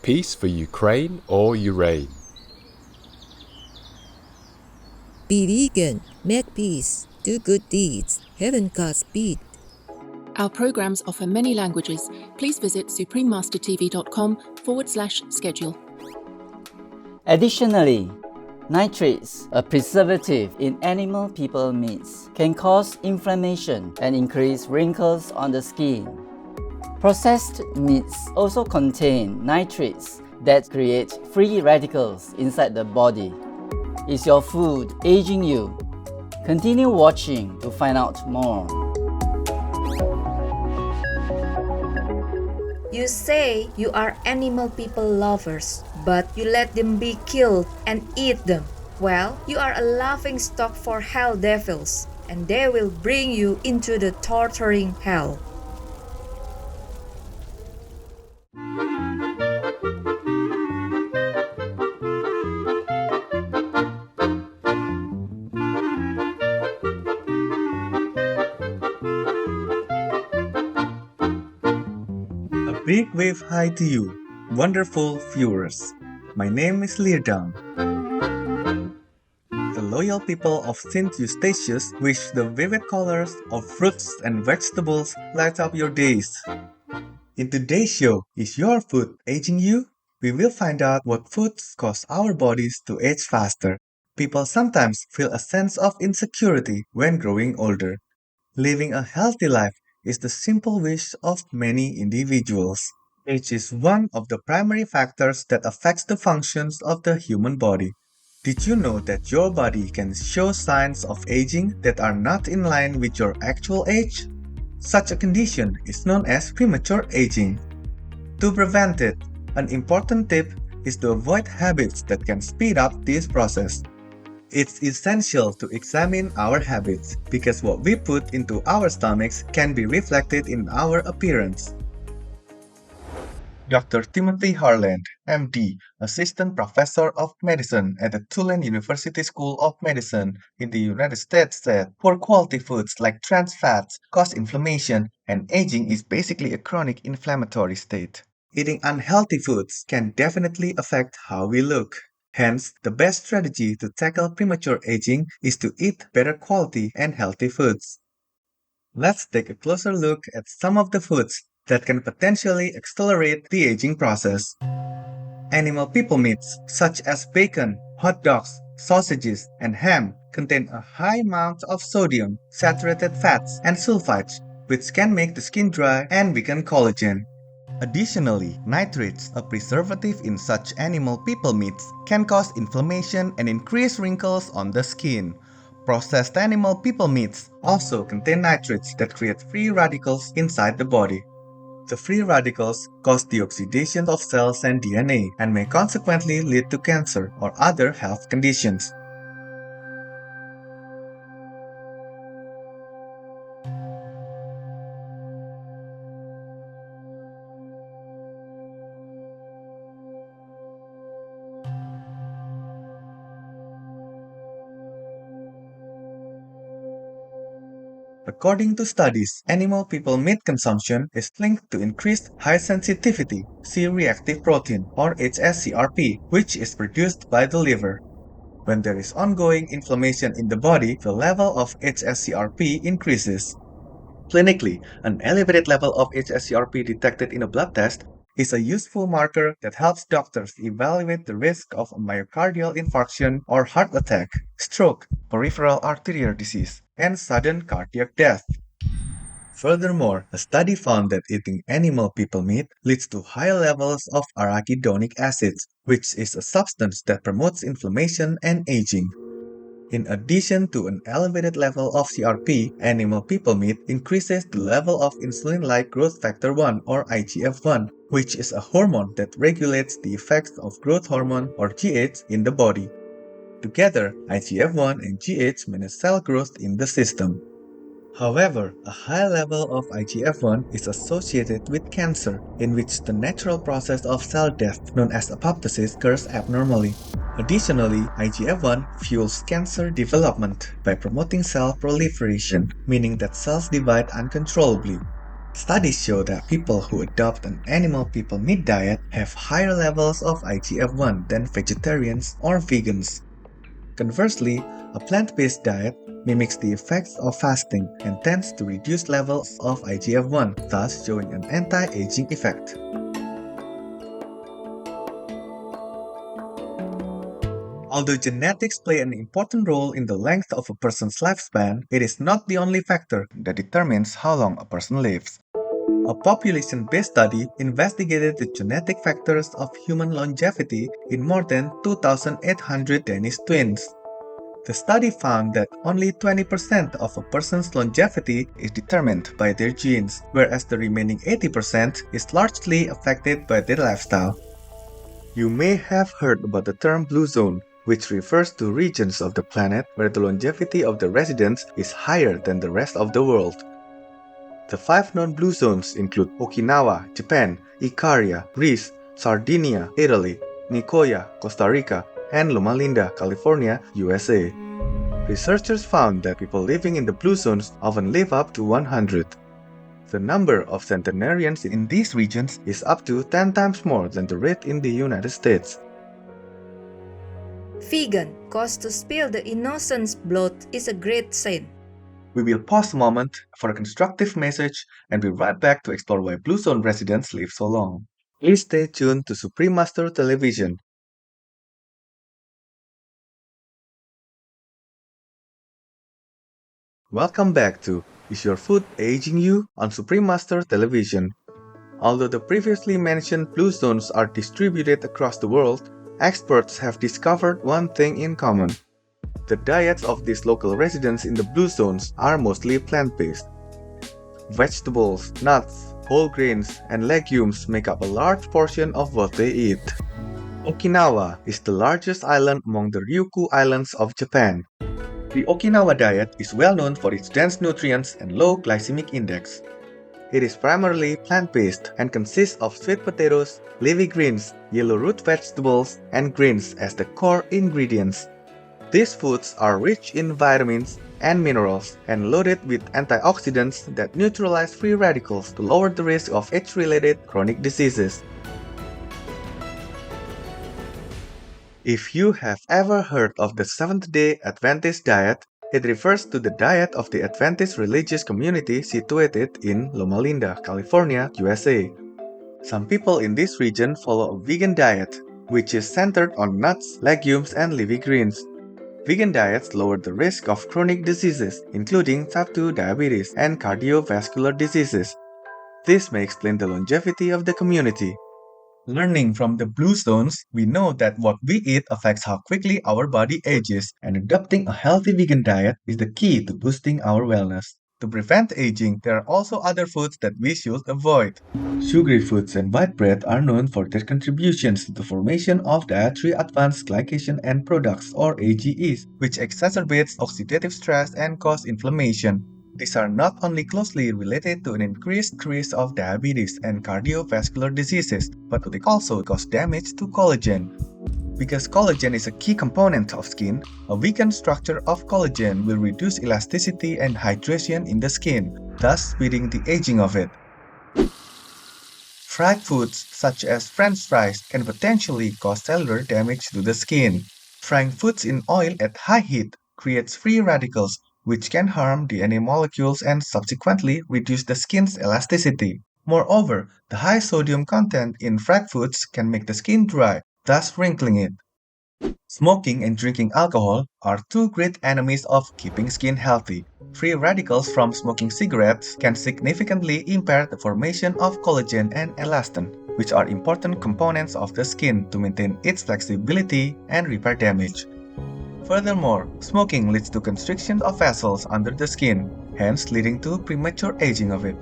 Peace for Ukraine or Ukraine. Be vegan, make peace, do good deeds, heaven Godspeed. Our programs offer many languages. Please visit suprememastertv.com/schedule. Additionally, nitrates, a preservative in animal people meats, can cause inflammation and increase wrinkles on the skin. Processed meats also contain nitrates that create free radicals inside the body. Is your food aging you? Continue watching to find out more. You say you are animal people lovers, but you let them be killed and eat them. Well, you are a laughing stock for hell devils, and they will bring you into the torturing hell. Big wave hi to you, wonderful viewers. My name is Lirdam. The loyal people of St. Eustatius wish the vivid colors of fruits and vegetables light up your days. In today's show, is your food aging you? We will find out what foods cause our bodies to age faster. People sometimes feel a sense of insecurity when growing older. Living a healthy life is the simple wish of many individuals. Age is one of the primary factors that affects the functions of the human body. Did you know that your body can show signs of aging that are not in line with your actual age? Such a condition is known as premature aging. To prevent it, an important tip is to avoid habits that can speed up this process. It's essential to examine our habits because what we put into our stomachs can be reflected in our appearance. Dr. Timothy Harland, MD, Assistant Professor of Medicine at the Tulane University School of Medicine in the United States said, poor quality foods like trans fats cause inflammation, and aging is basically a chronic inflammatory state. Eating unhealthy foods can definitely affect how we look. Hence, the best strategy to tackle premature aging is to eat better quality and healthy foods. Let's take a closer look at some of the foods that can potentially accelerate the aging process. Animal people meats, such as bacon, hot dogs, sausages, and ham, contain a high amount of sodium, saturated fats, and sulfites, which can make the skin dry and weaken collagen. Additionally, nitrates, a preservative in such animal people meats, can cause inflammation and increase wrinkles on the skin. Processed animal people meats also contain nitrates that create free radicals inside the body. The free radicals cause the oxidation of cells and DNA and may consequently lead to cancer or other health conditions. According to studies, animal people meat consumption is linked to increased high sensitivity C-reactive protein or HSCRP, which is produced by the liver. When there is ongoing inflammation in the body, the level of HSCRP increases. Clinically, an elevated level of HSCRP detected in a blood test is a useful marker that helps doctors evaluate the risk of a myocardial infarction or heart attack, stroke, peripheral arterial disease, and sudden cardiac death. Furthermore, a study found that eating animal people meat leads to higher levels of arachidonic acid, which is a substance that promotes inflammation and aging. In addition to an elevated level of CRP, animal people meat increases the level of insulin-like growth factor 1 or IGF-1, which is a hormone that regulates the effects of growth hormone or GH in the body. Together, IGF-1 and GH manage cell growth in the system. However, a high level of IGF-1 is associated with cancer, in which the natural process of cell death known as apoptosis occurs abnormally. Additionally, IGF-1 fuels cancer development by promoting cell proliferation, meaning that cells divide uncontrollably. Studies show that people who adopt an animal people meat diet have higher levels of IGF-1 than vegetarians or vegans. Conversely, a plant-based diet mimics the effects of fasting and tends to reduce levels of IGF-1, thus showing an anti-aging effect. Although genetics play an important role in the length of a person's lifespan, it is not the only factor that determines how long a person lives. A population-based study investigated the genetic factors of human longevity in more than 2,800 Danish twins. The study found that only 20% of a person's longevity is determined by their genes, whereas the remaining 80% is largely affected by their lifestyle. You may have heard about the term blue zone, which refers to regions of the planet where the longevity of the residents is higher than the rest of the world. The 5 known blue zones include Okinawa, Japan, Ikaria, Greece, Sardinia, Italy, Nicoya, Costa Rica, and Loma Linda, California, USA. Researchers found that people living in the blue zones often live up to 100. The number of centenarians in these regions is up to 10 times more than the rate in the United States. Vegan, cause to spill the innocent's blood is a great sin. We will pause a moment for a constructive message and be right back to explore why Blue Zone residents live so long. Please stay tuned to Supreme Master Television. Welcome back to Is Your Food Aging You on Supreme Master Television. Although the previously mentioned blue zones are distributed across the world, experts have discovered one thing in common. The diets of these local residents in the blue zones are mostly plant-based. Vegetables, nuts, whole grains, and legumes make up a large portion of what they eat. Okinawa is the largest island among the Ryukyu Islands of Japan. The Okinawa diet is well known for its dense nutrients and low glycemic index. It is primarily plant-based and consists of sweet potatoes, leafy greens, yellow root vegetables, and grains as the core ingredients. These foods are rich in vitamins and minerals and loaded with antioxidants that neutralize free radicals to lower the risk of age-related chronic diseases. If you have ever heard of the Seventh-day Adventist diet, it refers to the diet of the Adventist religious community situated in Loma Linda, California, USA. Some people in this region follow a vegan diet, which is centered on nuts, legumes, and leafy greens. Vegan diets lower the risk of chronic diseases, including type 2 diabetes and cardiovascular diseases. This may explain the longevity of the community. Learning from the blue zones, we know that what we eat affects how quickly our body ages, and adopting a healthy vegan diet is the key to boosting our wellness. To prevent aging, there are also other foods that we should avoid. Sugary foods and white bread are known for their contributions to the formation of dietary advanced glycation end products or AGEs, which exacerbates oxidative stress and cause inflammation. These are not only closely related to an increased risk of diabetes and cardiovascular diseases, but they also cause damage to collagen. Because collagen is a key component of skin, a weakened structure of collagen will reduce elasticity and hydration in the skin, thus speeding the aging of it. Fried foods such as French fries can potentially cause cellular damage to the skin. Frying foods in oil at high heat creates free radicals, which can harm DNA molecules and subsequently reduce the skin's elasticity. Moreover, the high sodium content in fried foods can make the skin dry, thus wrinkling it. Smoking and drinking alcohol are two great enemies of keeping skin healthy. Free radicals from smoking cigarettes can significantly impair the formation of collagen and elastin, which are important components of the skin to maintain its flexibility and repair damage. Furthermore, smoking leads to constriction of vessels under the skin, hence leading to premature aging of it.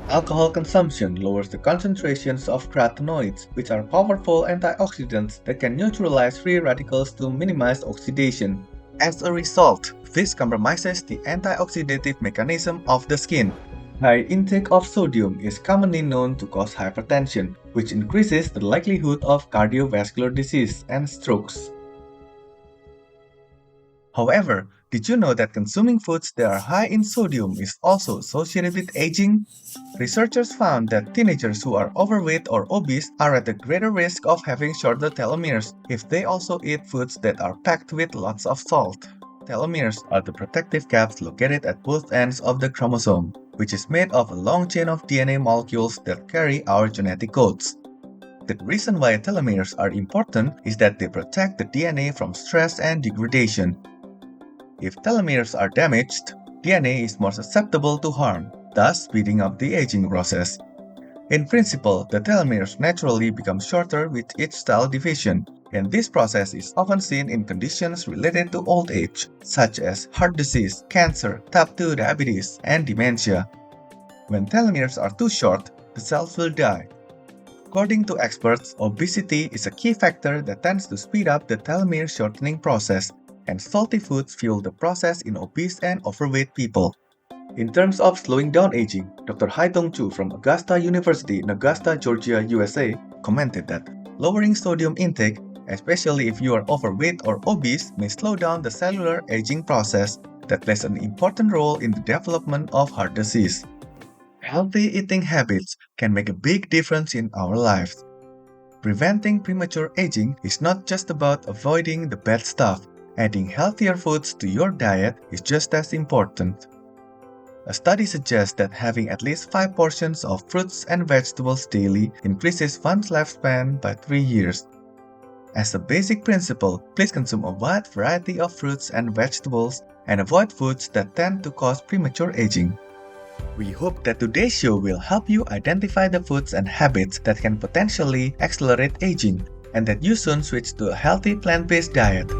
Alcohol consumption lowers the concentrations of carotenoids, which are powerful antioxidants that can neutralize free radicals to minimize oxidation. As a result, this compromises the antioxidative mechanism of the skin. High intake of sodium is commonly known to cause hypertension, which increases the likelihood of cardiovascular disease and strokes. However, Did you know that consuming foods that are high in sodium is also associated with aging? Researchers found that teenagers who are overweight or obese are at a greater risk of having shorter telomeres if they also eat foods that are packed with lots of salt. Telomeres are the protective caps located at both ends of the chromosome, which is made of a long chain of DNA molecules that carry our genetic codes. The reason why telomeres are important is that they protect the DNA from stress and degradation. If telomeres are damaged, DNA is more susceptible to harm, thus speeding up the aging process. In principle, the telomeres naturally become shorter with each cell division, and this process is often seen in conditions related to old age, such as heart disease, cancer, type 2 diabetes, and dementia. When telomeres are too short, the cells will die. According to experts, obesity is a key factor that tends to speed up the telomere shortening process, and salty foods fuel the process in obese and overweight people. In terms of slowing down aging, Dr. Haidong Chu from Augusta University in Augusta, Georgia, USA, commented that lowering sodium intake, especially if you are overweight or obese, may slow down the cellular aging process that plays an important role in the development of heart disease. Healthy eating habits can make a big difference in our lives. Preventing premature aging is not just about avoiding the bad stuff. Adding healthier foods to your diet is just as important. A study suggests that having at least 5 portions of fruits and vegetables daily increases one's lifespan by 3 years. As a basic principle, please consume a wide variety of fruits and vegetables and avoid foods that tend to cause premature aging. We hope that today's show will help you identify the foods and habits that can potentially accelerate aging, and that you soon switch to a healthy plant-based diet.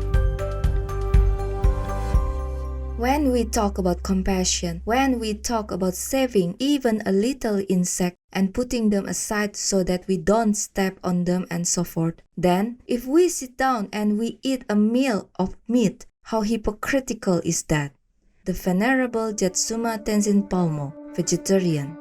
When we talk about compassion, when we talk about saving even a little insect and putting them aside so that we don't step on them and so forth, then if we sit down and we eat a meal of meat, how hypocritical is that? The Venerable Jatsuma Tenzin Palmo, vegetarian.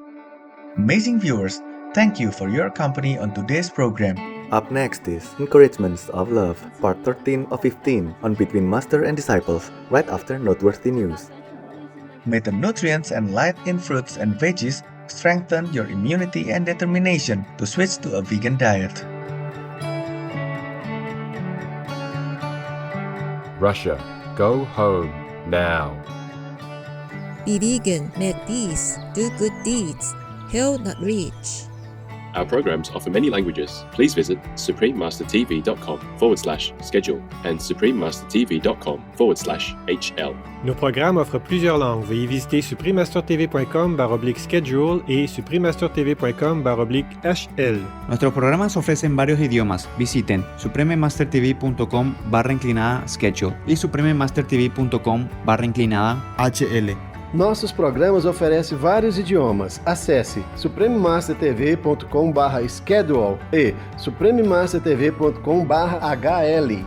Amazing viewers, thank you for your company on today's program. Up next is Encouragements of Love, Part 13 of 15 on Between Master and Disciples, right after Noteworthy News. May the nutrients and light in fruits and veggies strengthen your immunity and determination to switch to a vegan diet. Russia, go home now. Be vegan, make peace, do good deeds, hell not reach. Our programs offer many languages. Please visit suprememastertv.com/schedule and suprememastertv.com/HL. Nos programmes offrent plusieurs langues. Veuillez visiter suprememastertv.com/schedule et suprememastertv.com/HL. Nuestros programas ofrecen varios idiomas. Visiten suprememastertv.com/schedule e suprememastertv.com/HL. Nossos programas oferecem vários idiomas. Acesse suprememastertv.com/schedule e suprememastertv.com/HL.